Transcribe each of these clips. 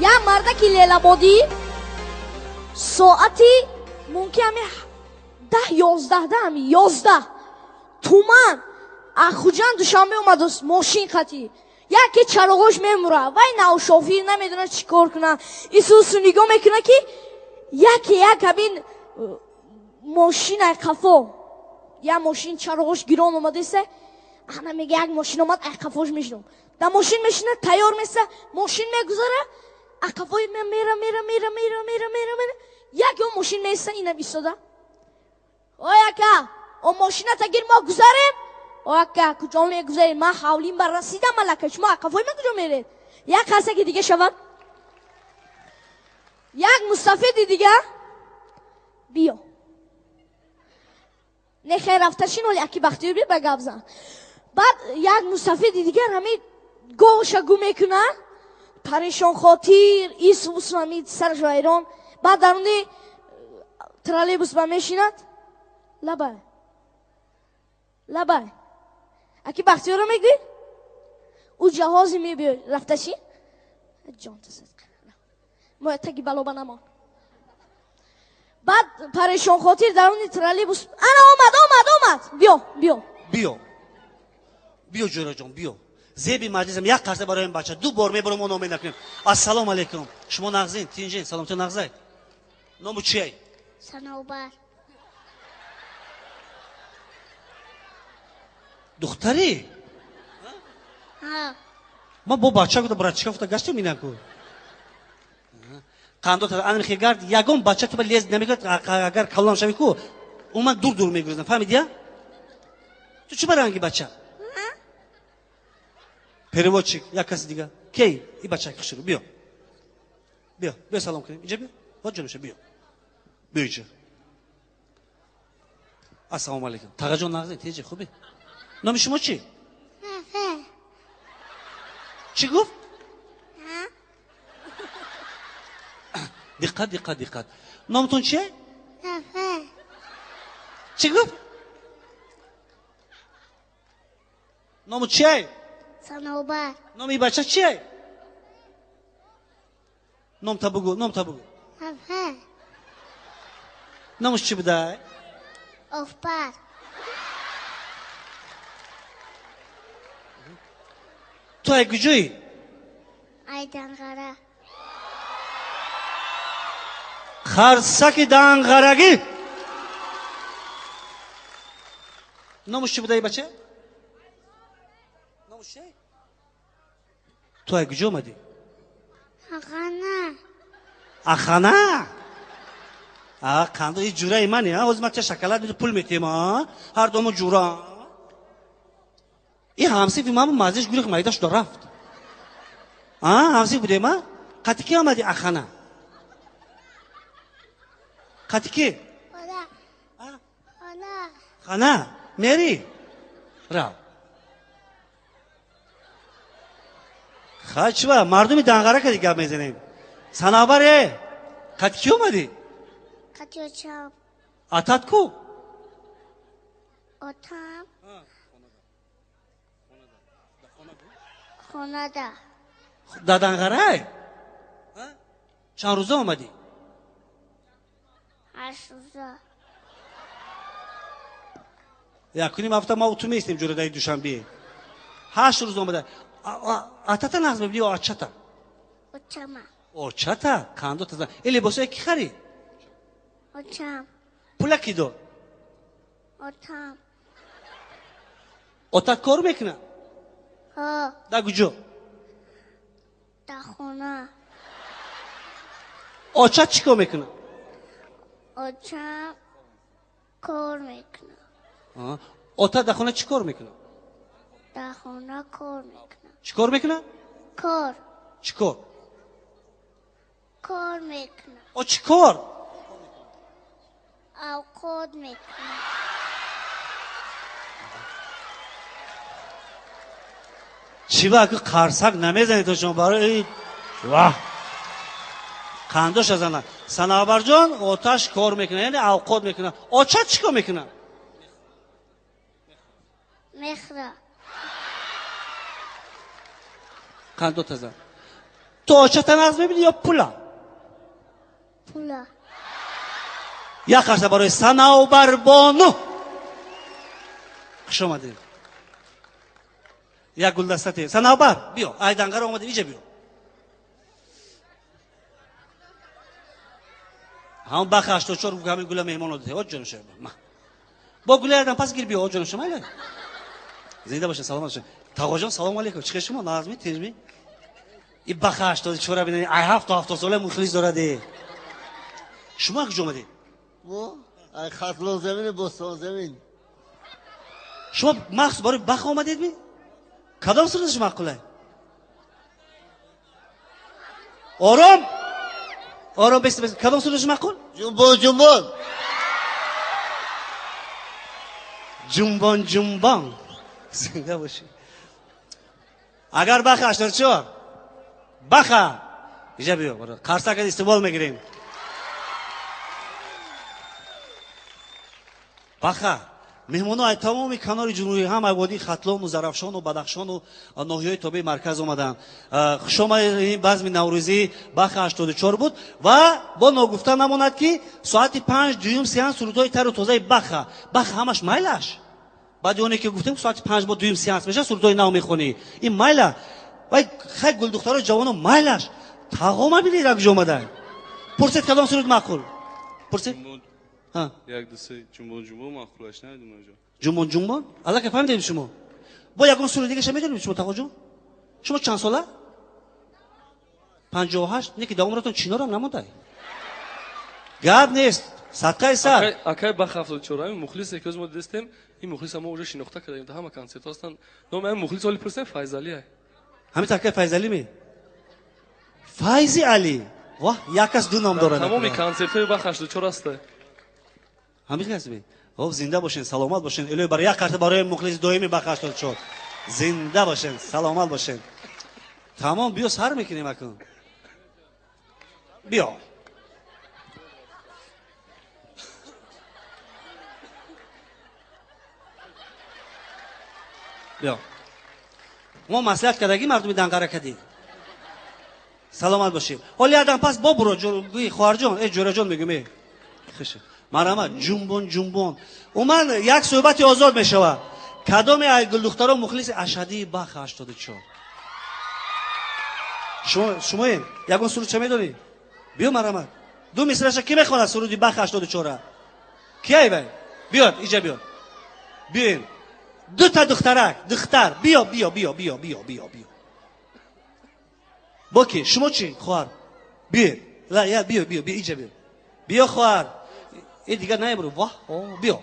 یا مرد که لیلابادی ساعتی ممکن همی 10-11 همی 11 تومن اخوجان دوشنبه اومد است ماشین خطی یکی چراغاش میموره وای نو شوفیر نمیدونه چی کار کنه ایسوس نگاه میکنه که یک همین ماشین قفا یا ماشین چراغاش گیران اومده است انا میگه یک ماشین اومد قفاش میشنم در ماشین میشینه تیار میسه ماشین میگذاره قفای میره یک اون ماشین میسه اینم ایستاده او یکا اون ماشین تگیر ما گذاریم او یکا کجا میگذاریم ما حولیم بر رسیدم ملکه شما قفای من کجا میرید یک کسی که دیگه شود یک مستفید دیگه بیا نه خیر رفتشین ولی اکی بختی بیا بگاب زن بعد یک مستفید دیگه همین گوشا گو میکنه پریشان خاطر ایسوس همین سرش ویران بعد در اونی ترالیبوس با میشیند لبای اکی بختی رو میگی او جهازی میبیر رفتشی جان تسد ما تکی بلا بنمان بعد پریشان خاطر در اونی ترالیبوس انا اومد بیا جورا جان بیا زیبی مجلسم یک قرصه برای این بچه دو بار میبرم اون نامه نکنیم السلام علیکم شما نغزین تینجین سلامت نغزای نامو چیه صنوبر دختری ها ما با بچه کده برای چیکافتا گشتیم اینا کو قاندو تا ان خیگارد یگون بچه تو لیز نمیگرد اگر کلام شوی کو اون من دور میگردم فهمیدی تو چی برانگی بچه переводчик یک کس دیگه کی این بچه که شروع بیا سلام کنیم اینجا بیا با جانوشه بیا اینجا السلام علیکم تاقا جان نغزه تیجه خوبی نام شما چی؟ نفه چی گفت؟ دقت نامتون چیه؟ نفه چی گفت؟ نام چیه؟ صنوبر نام این بچه چیه؟ نام تا بگو نفه نامش چی بوده؟ افبر تو ای کجایی؟ ایدنغره خرسک دانغرگی نامش چی بوده ای بچه؟ نامش چیه؟ تو ای کجا اومدی؟ اخانه کاندو جورای منی از ما چه شکلات پول میتیم هر دومو جورا این همسی فی مامو مازش گوری خمایداش دو رفت همسی بوده ما قطی کی آمدی اخانه قطی کی خانه میری راو خاچوا مردمی دانغره که دیگه میزنیم سنابره قطی کی اومدی کچوچم اتات کو اتم خونه ده دادنغره چند روزه اومدی 8 روزه یکنیم هفته ما تو میستیم جوره دایی دوشنبه 8 روز اومده اتاتا نغز ببینی آچتا اتمه آچتا کاندو تزن این لباسه کی خری اتم پولا کی دو اتم اتات کار میکنه ها دا گجو ده خونه آچت چی کار میکنه اتم کار میکنه اتات در خونه چی کار میکنه ده خونه کار میکنه چی کار میکنه کار چی کار کار میکنه چی کار اوقات میکنه چی با که قرصک نمیزنی تو شما برای واه کندوش ازنن سنابر جان آتش کار میکنه یعنی اوقات میکنه آچت چی کار میکنه مخرا کندو تزن تو آچه نظم میبینی یا پولا؟ پولا. یک خرسه برای صنوبر بانو. خوش آمدید. یک گلدسته صنوبر بیا ایدنگر آمده اینجا بیا. همون بخ 84 گفت همین گل مهمان داده. آج جان شما. با گل اردم پس گیر بیا آج جان شما. زنده باشه سلام باشه. تاغا جان سلام علیکم. چیکار شما نازمی تیزمی؟ این بخ 84 ببینید ای 7 ساله مخلص داره. شما کجا اومدید؟ ما ای خطلو زمین بستان زمین. شما مخصوص برای بخ آمدید می؟ کدام سرش معقوله؟ آرام آرام بست کدام سرش معقول؟ جنبان جنبان جنبان جنبان زنده باشی. اگر بخ 84 بخ اینجا بیا برای قرصه که استقبال میگیریم. بخ مهمان‌ها از تمام کنار جنوبی هم وادی ختلان و زرافشان و بدخشان و ناحیه‌های تابع مرکز آمدند. شما این بزم نوروزی بخ 84 بود و با نگفته نماند که ساعت 5 دویم سیان سرودهای تر و تازه بخ همش مایلش. بعد اونی که گفتیم ساعت 5 با دویم سیانس میشه سرودهای نو میخونی. این مایله. و خیلی گل دخترای جوانو مایلش. تاغام ببینید کجا اومدن. پرسید کدام سرود معقول؟ پرسید ها یک دو سه جنبان جنبان معقولش ندیدم اونجا. جنبان جنبان الله که فهمیدیم شما با یکون سوری دیگه میدونید شما تاجو شما چند ساله 58 نیکی دامرتون چینا رو هم نمونده گاب نیست صدقه سر اکای با 74 همین مخلص یک روز ما دستیم این مخلص ما اونجا شناخته کردیم تا همه کنسرت هستن نام همین مخلص علی پرسه فایز علی همین تاکه فایز علی می فایزی علی واه یکس دو نام داره تمام کنسرت های با 84 است همین کسی او زنده باشین سلامت باشین الهی برای یک کارت برای مخلص دویمی بخشت شد زنده باشین سلامت باشین تمام بیا سر میکنیم اکن بیا بیا ما مصلحت کردگی مردمی دنقره کردی سلامت باشیم حالی آدم پس با برو جوی خواهر جان ای جوره جان میگم خشه مرحمت جنبون جنبون و من یک صحبتی آزاد میشوه کدام ای گل دخترا مخلص اشهدی بخ 84 شما یگون سرود چه میدونی بیا مرحمت دو مصرش کی میخونه سرودی بخ 84 کی بای بیاد اینجا بیاد بیاین دو تا دختر بیا با کی شما چی خواهر بیا لا یا بیا اینجا بیا خواهر این دیگر نه برو واه بیا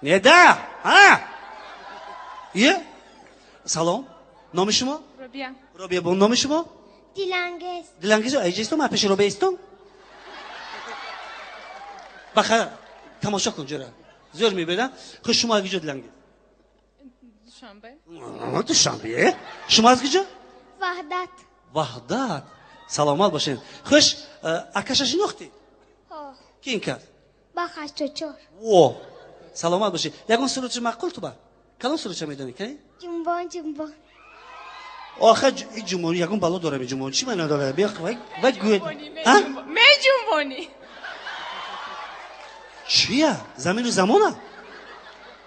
ندا ها یه سلام نام شما رابیا بون نام شما دلانگیز ایجاستو ما پیش رابیا استون بخیر تماشا کن جرا زور میبینم خب شما از کجا دلانگیز دوشنبه شما از کجا وحدت سلامت باشین خوش اکشش نختی کی این کرد با 84 او سلامت باشین یکون سرود معقول تو با کدام سرود چه میدونی کی جنبان آخه این جمهوری یکون بالا داره جمهوری چی معنی داره بیا وای گوید ها جنبانی چیه زمین و زمانه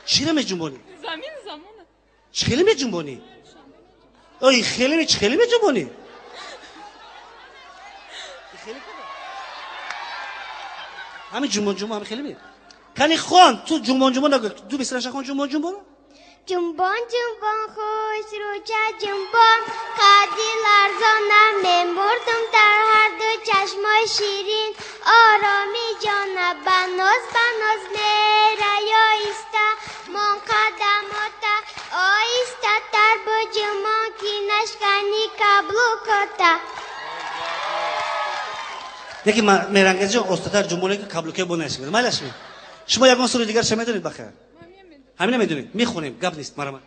چی رو جنبانی زمین زمانه چه خیلی جنبانی ای خیلی جنبانی همین جنبان همین خیلی می کنی خان تو جنبان نگو دو بسرش خان جنبان جنبان خوش رو جنبان قدی لرزانم بردم در هر دو چشمای شیرین آرامی جانم بناز میره یا ایستا من قدماتا آیستا تر با جمان کی نشکنی کبلو کتا یکی میرنگز جان استادر جمهوری که کبلو که بونش میره مالش می شما یکون سوری دیگر چه میدونید بخیر همین میدونید میخونیم گپ نیست مرحمت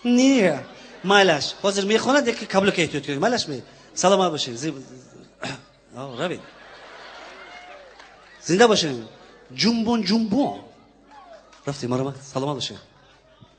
نه مالش حاضر میخونه یکی کبلو که احتیاط کنید مالش می سلامت باشین رابی زنده باشین جنبون رفتیم مرا سلام باشین